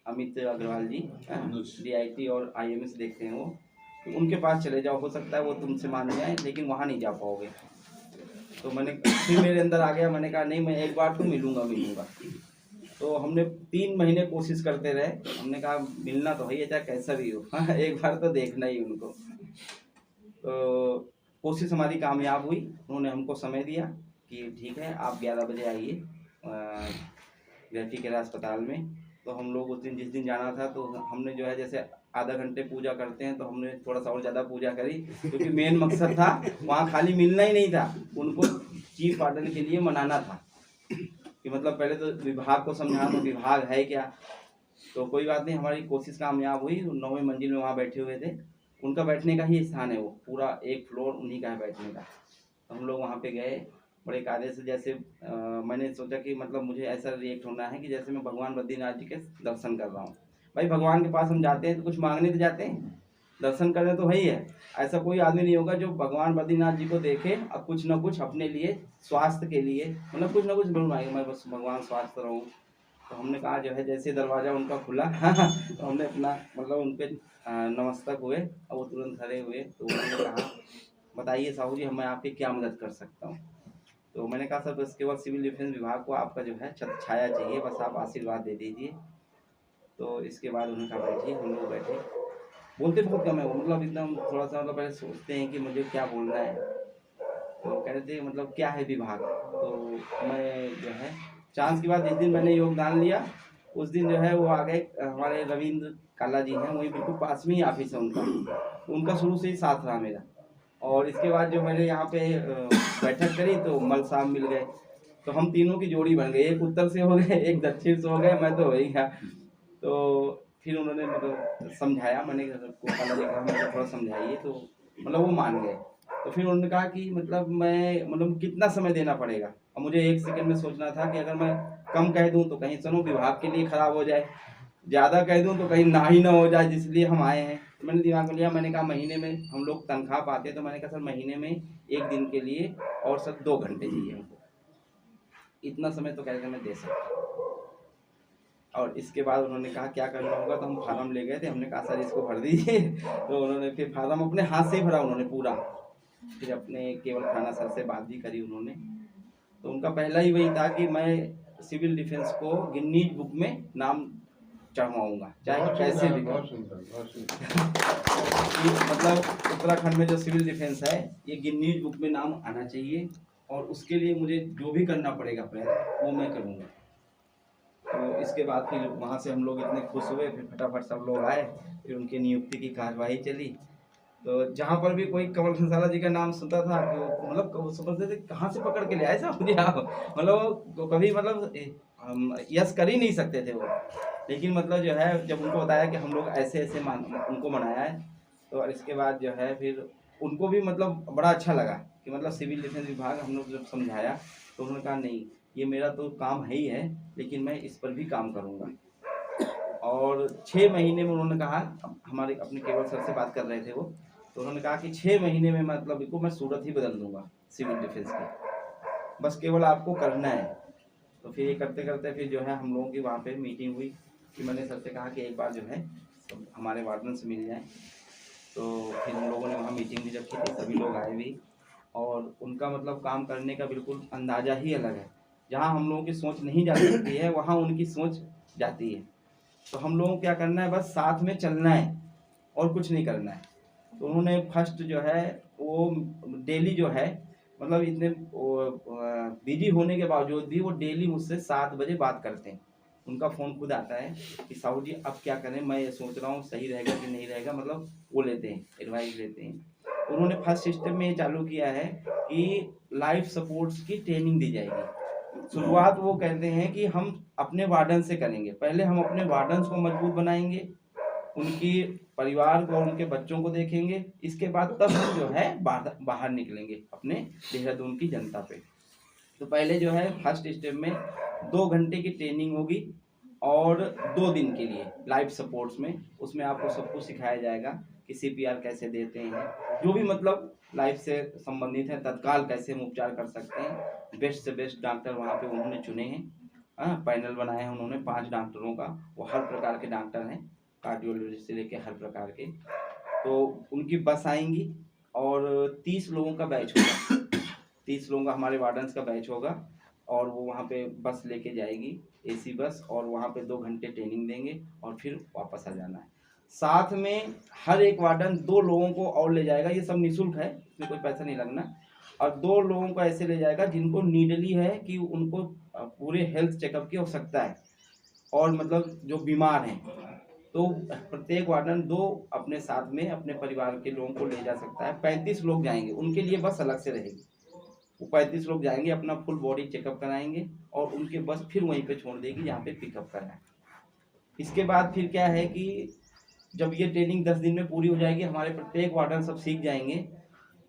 [SPEAKER 9] अमित अग्रवाल जी, DIT और IMS देखते हैं वो, तो उनके पास चले जाओ, हो सकता है वो तुमसे मान जाए, लेकिन वहाँ नहीं जा पाओगे। तो मैंने फिर मेरे अंदर आ गया, मैंने कहा नहीं, मैं एक बार तो मिलूंगा। तो हमने 3 महीने कोशिश करते रहे, हमने कहा मिलना तो है, चाहे कैसा भी हो, एक बार तो देखना ही उनको। तो कोशिश हमारी कामयाब हुई, उन्होंने हमको समय दिया कि ठीक है आप 11 बजे आइए ग्रेटी केयर अस्पताल में। तो हम लोग उस दिन, जिस दिन जाना था, तो हमने जो है जैसे आधा घंटे पूजा करते हैं, तो हमने थोड़ा सा और ज़्यादा पूजा करी, क्योंकि मेन मकसद था वहाँ खाली मिलना ही नहीं था, उनको चीफ वार्डन के लिए मनाना था कि मतलब पहले तो विभाग को समझाना, विभाग है क्या। तो कोई बात नहीं, हमारी कोशिश कामयाब हुई। 9वीं मंजिल में वहाँ बैठे हुए थे, उनका बैठने का ही स्थान है वो, पूरा एक फ्लोर उन्हीं का है बैठने का। तो हम लोग वहाँ पे गए बड़े कायदे से, जैसे मैंने सोचा कि मतलब मुझे ऐसा रिएक्ट होना है कि जैसे मैं भगवान बद्रीनाथ जी के दर्शन कर रहा हूँ। भाई भगवान के पास हम जाते हैं तो कुछ मांगने तो जाते हैं, दर्शन करने तो वही है। ऐसा कोई आदमी नहीं होगा जो भगवान बद्रीनाथ जी को देखे और कुछ ना कुछ अपने लिए, स्वास्थ्य के लिए, मतलब कुछ ना कुछ जरूर मांगे, मैं बस भगवान स्वस्थ रहूँ। तो हमने कहा जो है, जैसे दरवाज़ा उनका खुला तो हमने अपना मतलब उन पर नमस्तक हुए और वो तुरंत खड़े हुए। तो उन्होंने कहा बताइए साहू जी, मैं आपकी क्या मदद कर सकता हूँ। तो मैंने कहा सर बस केवल सिविल डिफेंस विभाग को आपका जो है छत्र छाया चाहिए, बस आप आशीर्वाद दे दीजिए। तो इसके बाद उन्होंने कहा बैठिए। हम लोग बैठे, बोलते बहुत कम है वो, मतलब एकदम थोड़ा सा, मतलब पहले सोचते हैं कि मुझे क्या बोलना है। तो कह रहे थे मतलब क्या है विभाग। तो मैं जो है चांस की बात, जिस दिन मैंने योगदान लिया उस दिन जो है वो आ गए हमारे रविंद्र काला जी हैं, वही बिल्कुल पास में ही ऑफिस है उनका, तो उनका शुरू से ही साथ रहा मेरा। और इसके बाद जो मैंने यहाँ पे बैठक करी तो मल साहब मिल गए, तो हम तीनों की जोड़ी बन गई, एक उत्तर से हो गए, एक दक्षिण से हो गए, मैं तो वही गया। तो फिर उन्होंने मतलब समझाया, मैंने मैंने थोड़ा समझाइए, तो मतलब वो मान गए। तो फिर उन्होंने कहा कि मतलब मैं मतलब कितना समय देना पड़ेगा। और मुझे 1 सेकंड में सोचना था कि अगर मैं कम कह दूं तो कहीं सुनो विभाग के लिए खराब हो जाए, ज़्यादा कह दूं तो कहीं ना ही ना हो जाए, जिसलिए हम आए हैं। तो मैंने दिमाग में लिया, मैंने कहा महीने में हम लोग तनख्वाह पाते हैं, तो मैंने कहा सर महीने में 1 दिन के लिए और सर 2 घंटे चाहिए हमको, इतना समय तो कहकर मैं दे सकता हूँ। और इसके बाद उन्होंने कहा क्या करना होगा, तो हम फार्म ले गए थे, हमने कहा सर इसको भर दीजिए। तो उन्होंने फिर फार्म अपने हाथ से ही भरा उन्होंने पूरा। फिर अपने केवल खाना सर से बात भी करी उन्होंने। तो उनका पहला ही वही था कि मैं सिविल डिफेंस को गिनीज बुक में नाम चढ़वाऊंगा, चाहे कैसे भी।
[SPEAKER 7] बहुत सुंदर, बहुत सुंदर।
[SPEAKER 9] मतलब उत्तराखंड में जो सिविल डिफेंस है ये गिनीज बुक में नाम आना चाहिए, और उसके लिए मुझे जो भी करना पड़ेगा प्रयत्न वो मैं करूँगा। तो इसके बाद फिर वहाँ से हम लोग इतने खुश हुए, फिर फटाफट सब लोग आए, फिर उनकी नियुक्ति की कार्यवाही चली। तो जहाँ पर भी कोई कमल खंसाला जी का नाम सुनता था तो मतलब समझते थे कहाँ से पकड़ के ले आए साहब मुझे आप, मतलब तो कभी मतलब हम यस कर ही नहीं सकते थे वो। लेकिन मतलब जो है जब उनको बताया कि हम लोग ऐसे ऐसे उनको मनाया है, तो इसके बाद जो है फिर उनको भी मतलब बड़ा अच्छा लगा कि मतलब सिविल डिफेंस विभाग हम लोग जब समझाया तो उन्होंने कहा नहीं ये मेरा तो काम है ही है, लेकिन मैं इस पर भी काम करूँगा। और 6 महीने में उन्होंने कहा, हमारे अपने केवल सर से बात कर रहे थे वो, तो उन्होंने कहा कि 6 महीने में मतलब इनको मैं सूरत ही बदल दूंगा सिविल डिफेंस की, बस केवल आपको करना है। तो फिर ये करते करते फिर जो है हम लोगों की वहाँ पे मीटिंग हुई कि मैंने सर से कहा कि एक बार जो है तो हमारे वार्डन से मिल जाए। तो फिर हम लोगों ने वहाँ मीटिंग भी जब की थी, सभी लोग आए भी, और उनका मतलब काम करने का बिल्कुल अंदाज़ा ही अलग है। जहाँ हम लोगों की सोच नहीं जा सकती है वहाँ उनकी सोच जाती है। तो हम लोगों को क्या करना है, बस साथ में चलना है और कुछ नहीं करना है। तो उन्होंने फर्स्ट जो है वो डेली जो है मतलब इतने बिजी होने के बावजूद भी वो डेली मुझसे 7 बजे बात करते हैं। उनका फ़ोन खुद आता है कि साहू जी अब क्या करें, मैं ये सोच रहा हूँ सही रहेगा कि नहीं रहेगा, मतलब वो लेते हैं, एडवाइस लेते हैं। उन्होंने फर्स्ट सिस्टम में ये चालू किया है कि लाइफ सपोर्ट्स की ट्रेनिंग दी जाएगी। शुरुआत वो कहते हैं कि हम अपने वार्डन से करेंगे, पहले हम अपने वार्डन्स को मजबूत बनाएंगे, उनकी परिवार को और उनके बच्चों को देखेंगे, इसके बाद तब हम जो है बाहर निकलेंगे अपने देहरादून की जनता पे। तो पहले जो है फर्स्ट स्टेप में 2 घंटे की ट्रेनिंग होगी और 2 दिन के लिए लाइफ सपोर्ट्स में, उसमें आपको सब कुछ सिखाया जाएगा कि CPR कैसे देते हैं, जो भी मतलब लाइफ से संबंधित है, तत्काल कैसे हम उपचार कर सकते हैं। बेस्ट से बेस्ट डॉक्टर वहाँ पे उन्होंने चुने हैं, पैनल बनाया है उन्होंने 5 डॉक्टरों का, वो हर प्रकार के डॉक्टर हैं, कार्डियोलॉजिस्ट से लेके हर प्रकार के। तो उनकी बस आएंगी और 30 लोगों का बैच होगा, 30 लोगों का हमारे वार्डन्स का बैच होगा, और वो वहाँ पे बस लेके जाएगी, AC बस, और वहाँ पे 2 घंटे ट्रेनिंग देंगे और फिर वापस आ जाना है। साथ में हर एक वार्डन 2 लोगों को और ले जाएगा, ये सब निःशुल्क है, इसमें कोई पैसा नहीं लगना, और 2 लोगों को ऐसे ले जाएगा जिनको नीडली है कि उनको पूरे हेल्थ चेकअप की आवश्यकता है, और मतलब जो बीमार हैं, तो प्रत्येक वार्डन 2 अपने साथ में अपने परिवार के लोगों को ले जा सकता है। 35 लोग जाएंगे, उनके लिए बस अलग से रहेगी, वो 35 लोग जाएंगे, अपना फुल बॉडी चेकअप कराएंगे और उनके बस फिर वहीं पे छोड़ देगी जहाँ पे पिकअप कराएं। इसके बाद फिर क्या है कि जब ये ट्रेनिंग 10 दिन में पूरी हो जाएगी, हमारे प्रत्येक वार्डन सब सीख जाएंगे।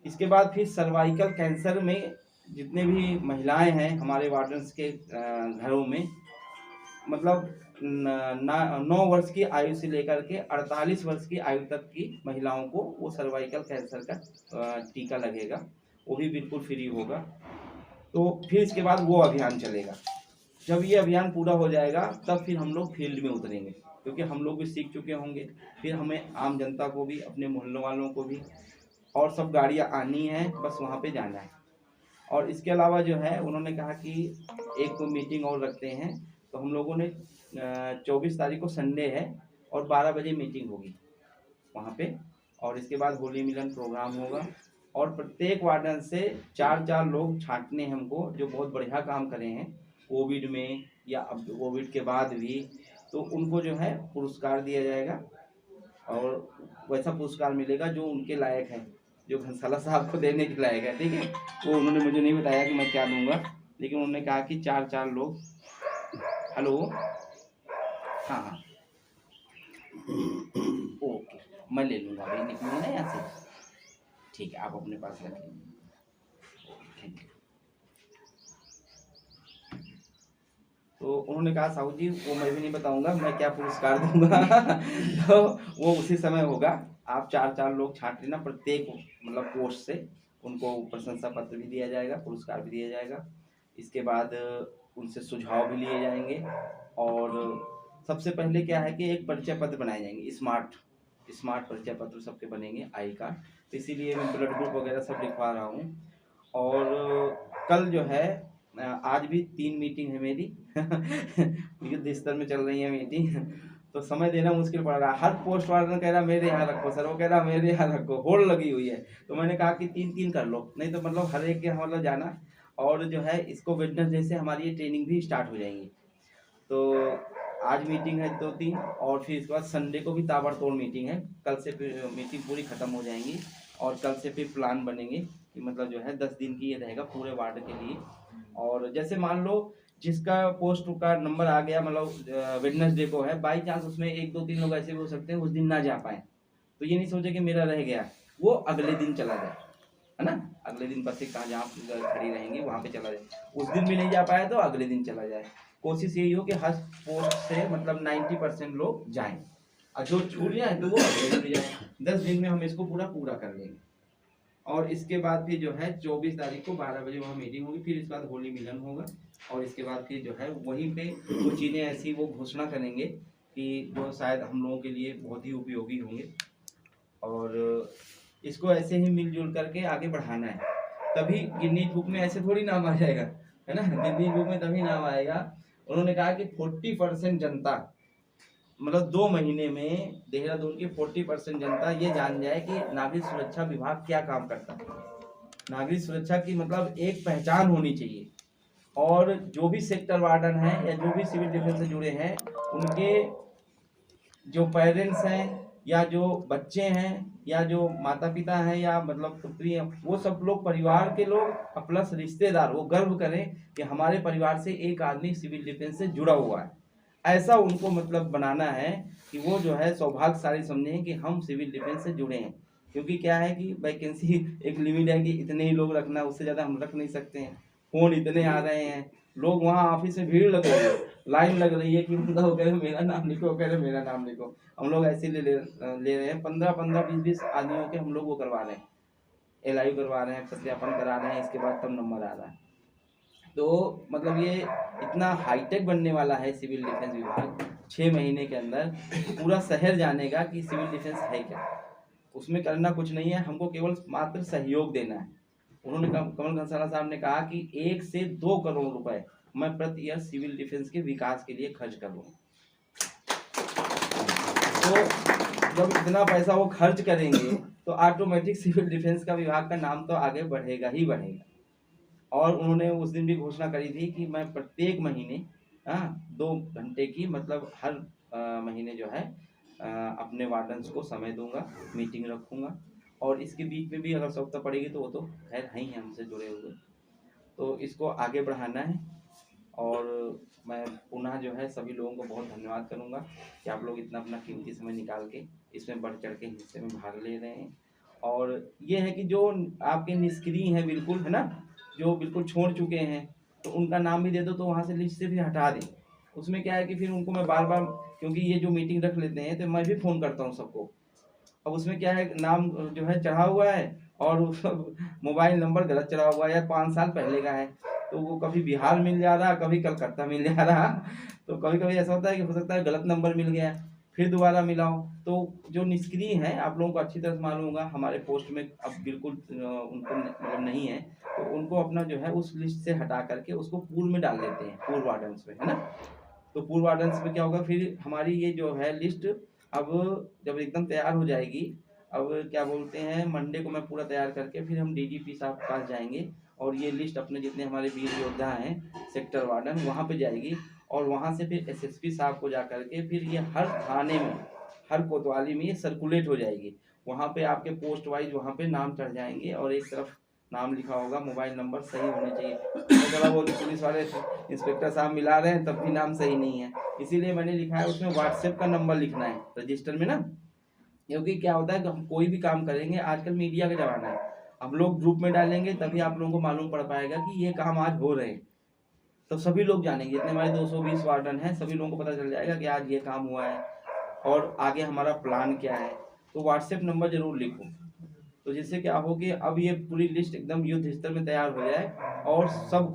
[SPEAKER 9] इसके बाद फिर सर्वाइकल कैंसर में जितने भी महिलाएं हैं हमारे वार्डन्स के घरों में, मतलब 9 वर्ष की आयु से लेकर के 48 वर्ष की आयु तक की महिलाओं को वो सर्वाइकल कैंसर का टीका लगेगा, वो भी बिल्कुल फ्री होगा। तो फिर इसके बाद वो अभियान चलेगा। जब ये अभियान पूरा हो जाएगा तब फिर हम लोग फील्ड में उतरेंगे, क्योंकि हम लोग भी सीख चुके होंगे। फिर हमें आम जनता को भी, अपने मोहल्लों वालों को भी, और सब गाड़ियाँ आनी हैं, बस वहाँ पे जाना है। और इसके अलावा जो है उन्होंने कहा कि एक मीटिंग और रखते हैं, तो हम लोगों ने 24 तारीख को संडे है और 12 बजे मीटिंग होगी वहाँ पे, और इसके बाद होली मिलन प्रोग्राम होगा, और प्रत्येक वार्डन से 4-4 लोग छांटने हैं हमको, जो बहुत बढ़िया काम करे हैं कोविड में या अब कोविड के बाद भी, तो उनको जो है पुरस्कार दिया जाएगा, और वैसा पुरस्कार मिलेगा जो उनके लायक है। जो घंसाला साहब को देने के लायक है, ठीक है। वो उन्होंने मुझे नहीं बताया कि मैं क्या दूंगा, लेकिन उन्होंने कहा कि 4 लोग। हेलो, हाँ हाँ, ओके, मैं ले लूँगा भाई, निकलूँगा ना यहाँ से, ठीक है, आप अपने पास रखिए, थैंक यू। तो उन्होंने कहा साहू जी वो मैं भी नहीं बताऊंगा मैं क्या पुरस्कार दूंगा तो वो उसी समय होगा। आप 4 लोग छांट लेना, प्रत्येक मतलब पोस्ट से उनको प्रशंसा पत्र भी दिया जाएगा, पुरस्कार भी दिया जाएगा। इसके बाद उनसे सुझाव भी लिए जाएंगे, और सबसे पहले क्या है कि एक परिचय पत्र बनाए जाएंगे, स्मार्ट परिचय पत्र सबके बनेंगे, आई कार्ड। तो इसीलिए मैं ब्लड ग्रुप वगैरह सब लिखवा रहा हूँ। और कल जो है, आज भी 3 मीटिंग है मेरी युद्ध स्तर में चल रही है मीटिंग तो समय देना मुश्किल पड़ रहा है। हर पोस्ट वार्डन कह रहा मेरे यहाँ रखो सर, वो कह रहा मेरे यहाँ रखो, होड़ लगी हुई है। तो मैंने कहा कि 3 कर लो, नहीं तो मतलब हर एक के यहाँ मतलब जाना। और जो है इसको वेडनेसडे से हमारी ये ट्रेनिंग भी स्टार्ट हो जाएंगी। तो आज मीटिंग है 2-3, और फिर इसके बाद संडे को भी ताबड़तोड़ मीटिंग है। कल से फिर मीटिंग पूरी ख़त्म हो जाएंगी, और कल से फिर प्लान बनेंगे कि मतलब जो है 10 दिन की ये रहेगा पूरे वार्ड के लिए। और जैसे मान लो जिसका पोस्ट का नंबर आ गया, मतलब वेडनेसडे को है, बाई चांस उसमें 1-2-3 लोग ऐसे भी हो सकते हैं उस दिन ना जा पाए, तो ये नहीं सोचे कि मेरा रह गया, वो अगले दिन चला जाए, है ना। अगले दिन बसें कहाँ जहाँ खड़ी रहेंगी वहाँ पे चला जाए। उस दिन भी नहीं जा पाया तो अगले दिन चला जाए। कोशिश यही हो कि हर पोस्ट से मतलब 90% लोग जाएं, और जो छूट जाए तो वो अगले दिन भी जाए। 10 दिन में हम इसको पूरा कर लेंगे। और इसके बाद फिर जो है 24 तारीख को 12 बजे वहाँ मीटिंग होगी। फिर इसके बाद होली मिलन होगा, और इसके बाद फिर जो है वहीं पे कुछ चीज़ें ऐसी वो घोषणा करेंगे कि जो शायद हम लोगों के लिए बहुत ही उपयोगी होंगे। और इसको ऐसे ही मिलजुल करके आगे बढ़ाना है। तभी गिन्नी बुक में ऐसे थोड़ी नाम आ जाएगा, है ना। गिन्नी बुक में तभी नाम आएगा। उन्होंने कहा कि 40% जनता, मतलब 2 महीने में देहरादून की 40% जनता ये जान जाए कि नागरिक सुरक्षा विभाग क्या काम करता है। नागरिक सुरक्षा की मतलब एक पहचान होनी चाहिए। और जो भी सेक्टर वार्डन हैं या जो भी सिविल डिफेंस से जुड़े हैं, उनके जो पेरेंट्स हैं या जो बच्चे हैं या जो माता पिता हैं या मतलब पुत्री हैं, वो सब लोग परिवार के लोग प्लस रिश्तेदार वो गर्व करें कि हमारे परिवार से एक आदमी सिविल डिफेंस से जुड़ा हुआ है। ऐसा उनको मतलब बनाना है कि वो जो है सौभाग्यशाली समझें कि हम सिविल डिफेंस से जुड़े हैं। क्योंकि क्या है कि वैकेंसी एक लिमिट है कि इतने ही लोग रखना, उससे ज़्यादा हम रख नहीं सकते हैं। फ़ोन इतने आ रहे हैं, लोग वहाँ ऑफिस में भीड़ लग रही है, लाइन लग रही है कि मतलब वो कह रहे मेरा नाम लिखो, वो कह रहे मेरा नाम लिखो। हम लोग ऐसे ले रहे हैं 15-15, 20-20 आदमियों के हम लोग वो करवा रहे हैं, LIU करवा रहे हैं, सत्यापन करा रहे हैं, इसके बाद तब नंबर आ रहा है। तो मतलब ये इतना हाईटेक बनने वाला है सिविल डिफेंस विभाग। 6 महीने के अंदर पूरा शहर जानेगा कि सिविल डिफेंस है क्या। उसमें करना कुछ नहीं है, हमको केवल मात्र सहयोग देना है। उन्होंने कमल घंसाला साहब ने कहा कि 1 से 2 करोड़ रुपए मैं प्रति ईयर सिविल डिफेंस के विकास के लिए खर्च करूँगा। तो जब इतना पैसा वो खर्च करेंगे तो ऑटोमेटिक सिविल डिफेंस का विभाग का नाम तो आगे बढ़ेगा ही बढ़ेगा। और उन्होंने उस दिन भी घोषणा करी थी कि मैं प्रत्येक महीने 2 घंटे की मतलब हर महीने जो है अपने वार्डन्स को समय दूंगा, मीटिंग रखूंगा। और इसके बीच में भी अगर आवश्यकता पड़ेगी तो वो तो खैर है ही हमसे जुड़े हुए, तो इसको आगे बढ़ाना है। और मैं पुनः जो है सभी लोगों को बहुत धन्यवाद करूंगा कि आप लोग इतना अपना कीमती समय निकाल के इसमें बढ़ चढ़ के हिस्से में भाग ले रहे हैं। और ये है कि जो आपके निष्क्रिय हैं बिल्कुल, है ना, जो बिल्कुल छोड़ चुके हैं, तो उनका नाम भी दे दो तो वहाँ से लिस्ट से भी हटा दें। उसमें क्या है कि फिर उनको मैं बार बार, क्योंकि ये जो मीटिंग रख लेते हैं तो मैं भी फ़ोन करता हूँ सबको। अब उसमें क्या है, नाम जो है चढ़ा हुआ है और मोबाइल नंबर गलत चढ़ा हुआ है या 5 साल पहले का है, तो वो कभी बिहार मिल जा रहा, कभी कलकत्ता मिल जा रहा। तो कभी कभी ऐसा होता है कि हो सकता है गलत नंबर मिल गया, फिर दोबारा मिलाओ। तो जो निष्क्रिय हैं, आप लोगों को अच्छी तरह से मालूम होगा, हमारे पोस्ट में अब बिल्कुल उनको मतलब नहीं है, तो उनको अपना जो है उस लिस्ट से हटा करके उसको पूल में डाल देते हैं, पूल वार्डन्स में, है ना। तो पूल वार्डन्स में क्या होगा, फिर हमारी ये जो है लिस्ट अब जब एकदम तैयार हो जाएगी, अब क्या बोलते हैं, मंडे को मैं पूरा तैयार करके फिर हम DGP साहब के पास जाएंगे और ये लिस्ट अपने जितने हमारे वीर योद्धा हैं सेक्टर वार्डन वहाँ पे जाएगी। और वहाँ से फिर SSP साहब को जा करके फिर ये हर थाने में, हर कोतवाली में ये सर्कुलेट हो जाएगी। वहाँ पे आपके पोस्ट वाइज वहाँ पे नाम चढ़ जाएंगे और एक तरफ नाम लिखा होगा, मोबाइल नंबर सही होने चाहिए। तो थोड़ा बहुत पुलिस वाले इंस्पेक्टर साहब मिला रहे हैं तब भी नाम सही नहीं है, इसीलिए मैंने लिखा है उसमें व्हाट्सएप का नंबर लिखना है रजिस्टर में ना, क्योंकि क्या होता है कि हम कोई भी काम करेंगे, आजकल मीडिया का ज़माना है, हम लोग ग्रुप में डालेंगे तभी आप लोगों को मालूम पड़ पाएगा कि ये काम आज हो रहे हैं, तो सभी लोग जानेंगे। जितने हमारे 220 वार्डन हैं सभी लोगों को पता चल जाएगा कि आज ये काम हुआ है और आगे हमारा प्लान क्या है। तो व्हाट्सएप नंबर जरूर लिखो, तो जिससे क्या हो कि अब ये पूरी लिस्ट एकदम युद्ध स्तर में तैयार हो जाए और सब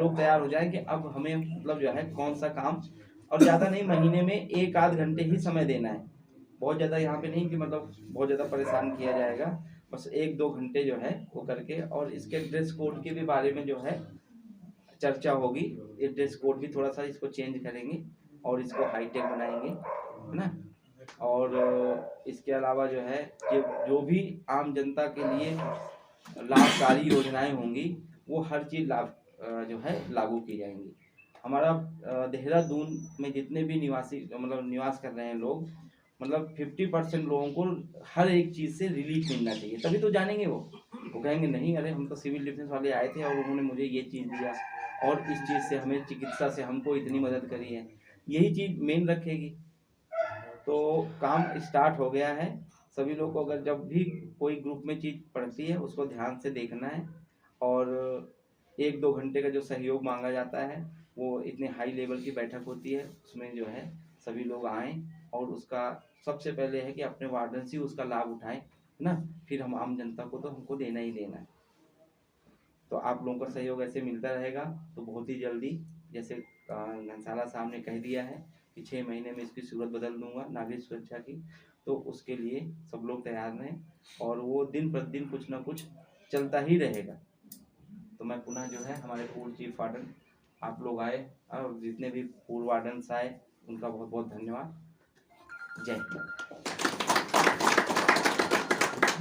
[SPEAKER 9] लोग तैयार हो जाए कि अब हमें मतलब जो है कौन सा काम, और ज़्यादा नहीं, महीने में 1 आध घंटे ही समय देना है, बहुत ज़्यादा यहाँ पे नहीं कि मतलब बहुत ज़्यादा परेशान किया जाएगा, बस 1-2 घंटे जो है वो करके। और इसके ड्रेस कोड के भी बारे में जो है चर्चा होगी, ये ड्रेस कोड भी थोड़ा सा इसको चेंज करेंगे और इसको हाईटेक बनाएंगे, है ना। और इसके अलावा जो है कि जो भी आम जनता के लिए लाभकारी योजनाएं होंगी वो हर चीज़ जो है लागू की जाएंगी। हमारा देहरादून में जितने भी निवास कर रहे हैं लोग, मतलब 50% लोगों को हर एक चीज़ से रिलीफ मिलना चाहिए, तभी तो जानेंगे वो कहेंगे नहीं अरे हम तो सिविल डिफेंस वाले आए थे और उन्होंने मुझे ये चीज़ दिया और इस चीज़ से हमें चिकित्सा से हमको इतनी मदद करी है, यही चीज़ मेन रखेगी। तो काम स्टार्ट हो गया है, सभी लोग को अगर जब भी कोई ग्रुप में चीज़ पड़ती है उसको ध्यान से देखना है, और 1-2 घंटे का जो सहयोग मांगा जाता है वो इतने हाई लेवल की बैठक होती है, उसमें जो है सभी लोग आएँ और उसका सबसे पहले है कि अपने वार्डन से उसका लाभ उठाएं, है ना, फिर हम आम जनता को तो हमको देना ही देना है। तो आप लोगों का सहयोग ऐसे मिलता रहेगा तो बहुत ही जल्दी, जैसे घनसाला साहब ने कह दिया है कि 6 महीने में इसकी सूरत बदल दूंगा नागरिक सुरक्षा की, तो उसके लिए सब लोग तैयार रहें और वो दिन प्रतिदिन कुछ ना कुछ चलता ही रहेगा। तो मैं पुनः जो है हमारे पूर्व चीफ वार्डन आप लोग आए और जितने भी पूर्व वार्डन्स आए उनका बहुत बहुत धन्यवाद। जय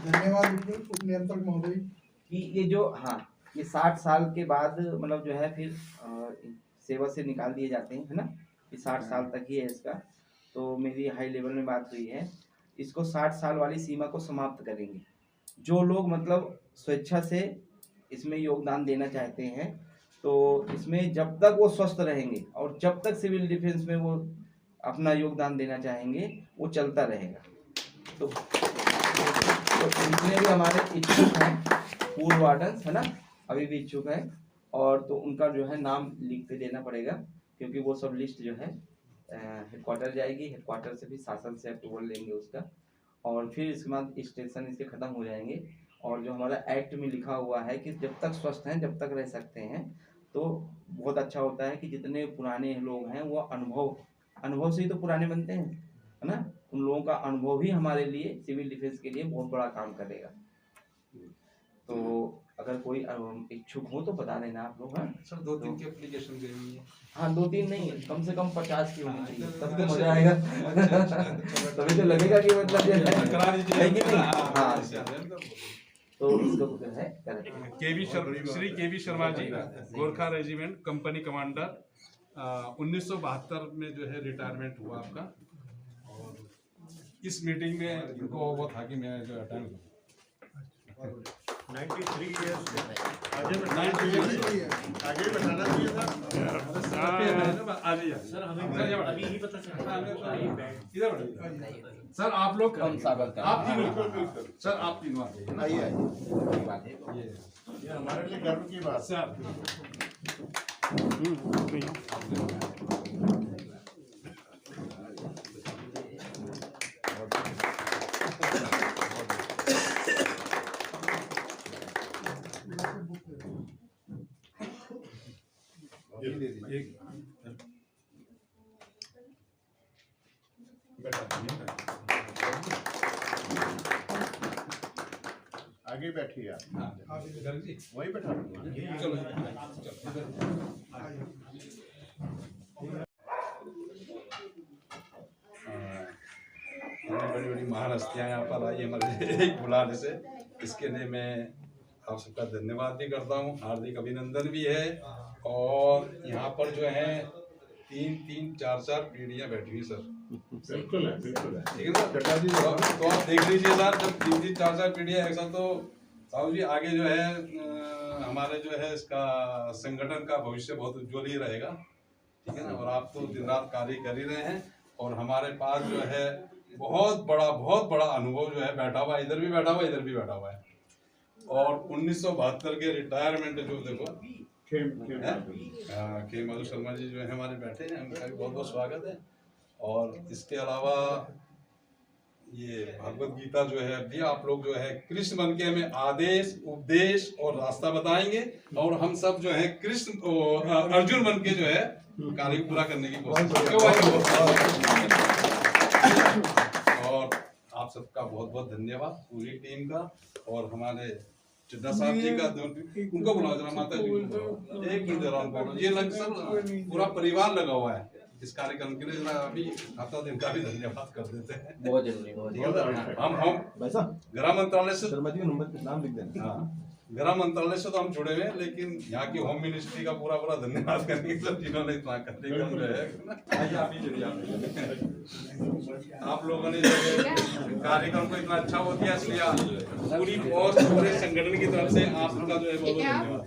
[SPEAKER 1] धन्यवाद उप नियंत्रक महोदय।
[SPEAKER 9] कि ये जो ये 60 साल के बाद मतलब जो है फिर सेवा से निकाल दिए जाते हैं, है ना, ये 60 साल तक ही है इसका। तो मेरी हाई लेवल में बात हुई है, इसको 60 साल वाली सीमा को समाप्त करेंगे। जो लोग मतलब स्वेच्छा से इसमें योगदान देना चाहते हैं तो इसमें जब तक वो स्वस्थ रहेंगे और जब तक सिविल डिफेंस में वो अपना योगदान देना चाहेंगे वो चलता रहेगा। तो जितने भी हमारे इच्छुक हैं पूर्व वार्डन्स, है ना, अभी भी इच्छुक है, और तो उनका जो है नाम लिख के देना पड़ेगा, क्योंकि वो सब लिस्ट जो है हेडक्वार्टर जाएगी, हेडक्वार्टर से भी शासन से अप्रूवल लेंगे उसका, और फिर इसके बाद स्टेशन इसके ख़त्म हो जाएंगे। और जो हमारा एक्ट में लिखा हुआ है कि जब तक स्वस्थ हैं जब तक रह सकते हैं, तो बहुत अच्छा होता है कि जितने पुराने लोग हैं वो अनुभव से ही तो पुराने बनते हैं, है ना, उन लोगों का अनुभव ही हमारे लिए सिविल डिफेंस के लिए बहुत बड़ा काम करेगा। तो अगर कोई इच्छुक हो तो बता देना आप लोग। हाँ
[SPEAKER 3] सर 2-3 की एप्लीकेशन गई हुई है।
[SPEAKER 9] हाँ 2-3 नहीं, कम से कम 50 की होनी चाहिए, तब तो मजा आएगा। तभी तो लगेगा कि मतलब ये है कि नहीं। हाँ तो इसको जो है
[SPEAKER 3] श्री केवी Sharma ji, Gorkha regiment company commander, 1972 में जो है रिटायरमेंट हुआ आपका। और इस मीटिंग में इनको वो था कि मैं जो अटेंड करूँ।
[SPEAKER 6] 93 ईयर्स आगे बताना चाहिए था।
[SPEAKER 3] आगे
[SPEAKER 2] सर हमें अभी ही पता चला।
[SPEAKER 3] इधर सर आप लोग आप तीनों सर आप तीनों
[SPEAKER 6] आइए ये हमारे लिए गर्व की बात
[SPEAKER 3] सर।
[SPEAKER 6] आगे बैठिए आप। वही बैठा
[SPEAKER 3] चलो बड़ी बड़ी महान हस्तियाँ यहाँ पर आई हमारे एक बुलाने से, इसके लिए मैं आप सबका धन्यवाद भी करता हूँ, हार्दिक अभिनंदन भी है। और यहाँ पर जो है 3-3, 4-4 पीढ़ियाँ बैठी हुई सर,
[SPEAKER 6] बिल्कुल है, बिल्कुल है।
[SPEAKER 3] ठीक है ना? तो आप देख लीजिए सर, जब 3-4 पीढ़ियाँ एक साथ, तो साहू जी आगे जो है हमारे जो है इसका संगठन का भविष्य बहुत उज्ज्वल ही रहेगा। ठीक है ना? और आप तो दिन रात कार्य कर ही रहे हैं, और हमारे पास जो है बहुत बड़ा अनुभव जो है बैठा हुआ है, इधर भी बैठा हुआ है, इधर भी बैठा हुआ है। और 1972 के रिटायरमेंट जो देखो के मधु शर्मा जी जो है हमारे बैठे हैं, उनका भी बहुत बहुत स्वागत है। और इसके अलावा ये भगवत गीता जो है अभी आप लोग जो है कृष्ण बन के हमें आदेश, उपदेश और रास्ता बताएंगे, और हम सब जो है कृष्ण अर्जुन बन के जो है कार्य पूरा करने की कोशिश करेंगे। और आप सबका बहुत बहुत धन्यवाद, पूरी टीम का, और हमारे चिद्दा साहब जी का, उनको बुलाओ जरा, माता जी को बुलाओ, एक मिनट जरा उनको, ये लग सब पूरा परिवार लगा हुआ है इस कार्यक्रम के लिए, जरा अभी खाता दिन का भी धन्यवाद कर देते हैं।
[SPEAKER 9] बहुत जरूरी, बहुत
[SPEAKER 3] हम गृह मंत्रालय से
[SPEAKER 2] नाम लिख देना।
[SPEAKER 3] हाँ, गृह मंत्रालय से तो हम जुड़े हुए हैं, लेकिन यहाँ की होम मिनिस्ट्री का पूरा धन्यवाद करने के लिए जिन्होंने इतना कार्यक्रम जो है आप लोगों ने जो है कार्यक्रम को इतना अच्छा हो दिया, इसलिए पूरी पोस्ट पूरे संगठन की तरफ से आप लोगों का जो है बहुत धन्यवाद।